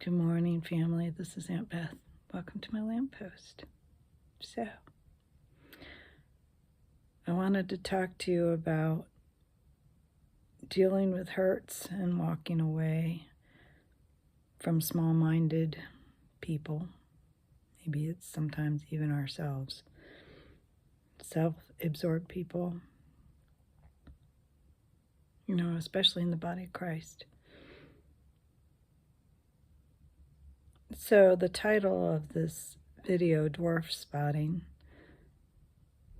Good morning, family. This is Aunt Beth. Welcome to my lamppost. So, I wanted to talk to you about dealing with hurts and walking away from small-minded people. Maybe it's sometimes even ourselves. Self-absorbed people. Especially in the body of Christ. So the title of this video, Dwarf-spotting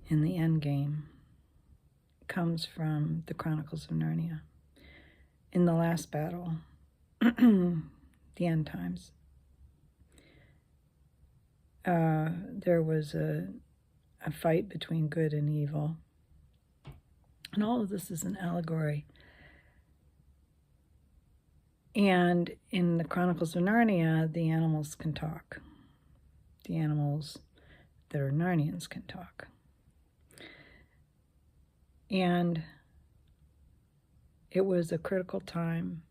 in the Endgame, comes from the Chronicles of Narnia. In the last battle, the end times, there was a fight between good and evil. And all of this is an allegory. And in the Chronicles of Narnia, the animals can talk. The animals that are Narnians can talk. And it was a critical time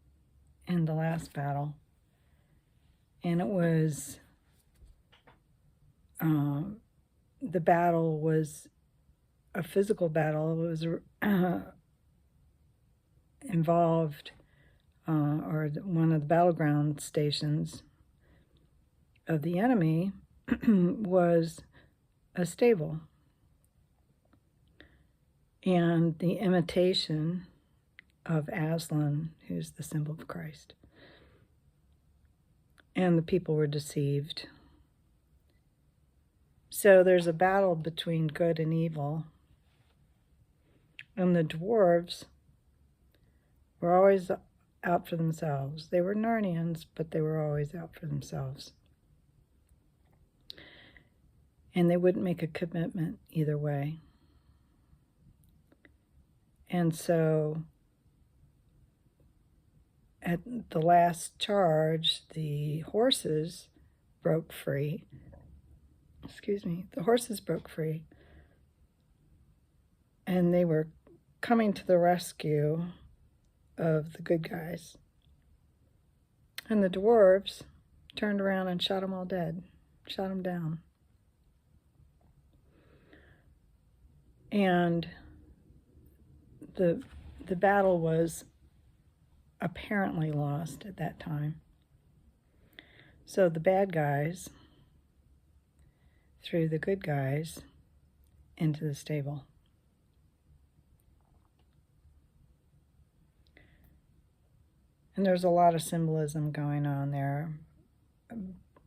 in the last battle. And it was, the battle was a physical battle. It was involved, or one of the battleground stations of the enemy was a stable. And the imitation of Aslan, who's the symbol of Christ. And the people were deceived. So there's a battle between good and evil. And the dwarves were always out for themselves. They were Narnians, but they were always out for themselves. And they wouldn't make a commitment either way. And so at the last charge, the horses broke free. The horses broke free. And they were coming to the rescue of the good guys. And the dwarves turned around and shot them all dead. Shot them down. And the battle was apparently lost at that time. So the bad guys threw the good guys into the stable. And there's a lot of symbolism going on there.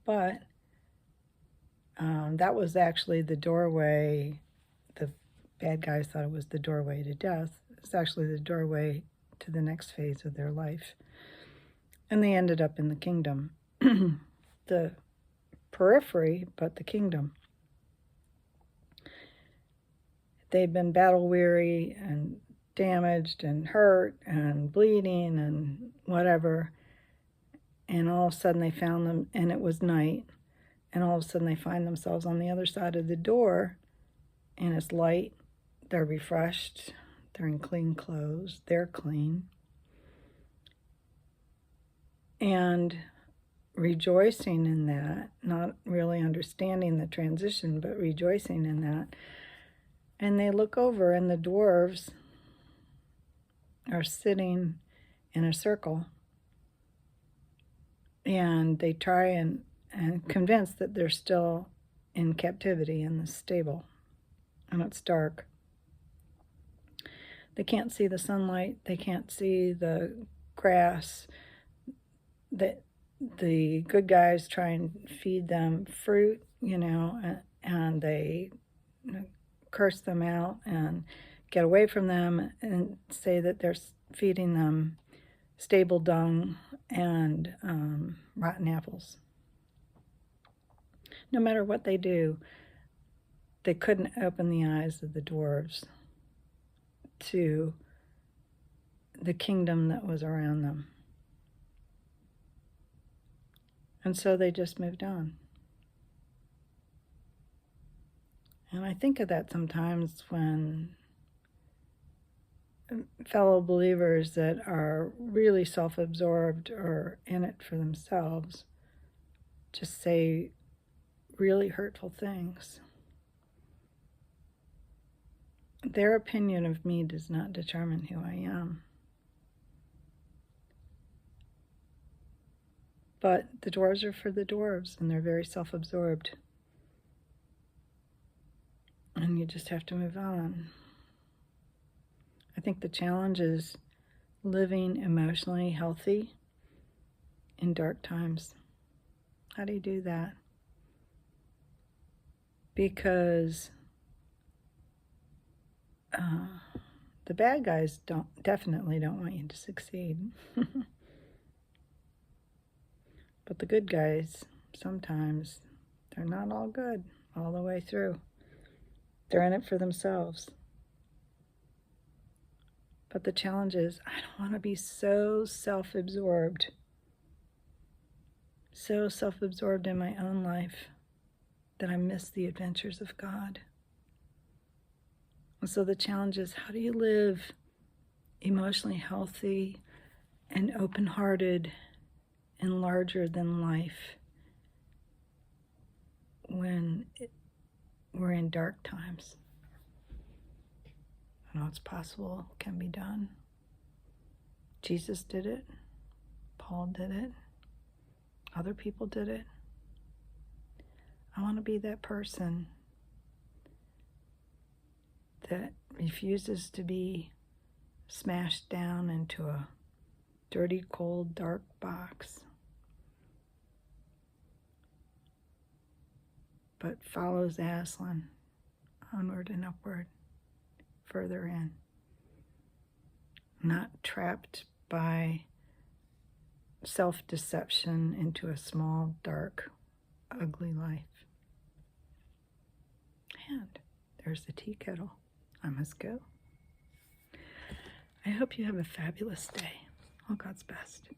But that was actually the doorway. The bad guys thought it was the doorway to death. It's actually the doorway to the next phase of their life. And they ended up in the kingdom. The periphery, but the kingdom. They'd been battle-weary and damaged and hurt and bleeding and whatever. And all of a sudden they found them, and it was night. And all of a sudden they find themselves on the other side of the door, and it's light. They're refreshed. They're in clean clothes. They're clean. And rejoicing in that, not really understanding the transition, but rejoicing in that. And they look over, and the dwarves are sitting in a circle. And they try and convince that they're still in captivity in the stable. And it's dark. They can't see the sunlight. They can't see the grass. The good guys try and feed them fruit, and they curse them out and get away from them and say that they're feeding them stable dung and rotten apples. No matter what they do, they couldn't open the eyes of the dwarves to the kingdom that was around them. And so they just moved on. And I think of that sometimes when fellow believers that are really self-absorbed or in it for themselves just say really hurtful things. Their opinion of me does not determine who I am. But the dwarves are for the dwarves, and they're very self-absorbed. And you just have to move on. I think the challenge is living emotionally healthy in dark times. How do you do that? Because the bad guys definitely don't want you to succeed. But the good guys, sometimes, they're not all good all the way through. They're in it for themselves. But the challenge is, I don't want to be so self-absorbed in my own life that I miss the adventures of God. And so the challenge is, how do you live emotionally healthy and open-hearted and larger than life when we're in dark times? I know it's possible, can be done. Jesus did it. Paul did it. Other people did it. I want to be that person that refuses to be smashed down into a dirty, cold, dark box, but follows Aslan onward and upward, further in, not trapped by self-deception into a small, dark, ugly life. And there's the tea kettle. I must go. I hope you have a fabulous day. All God's best.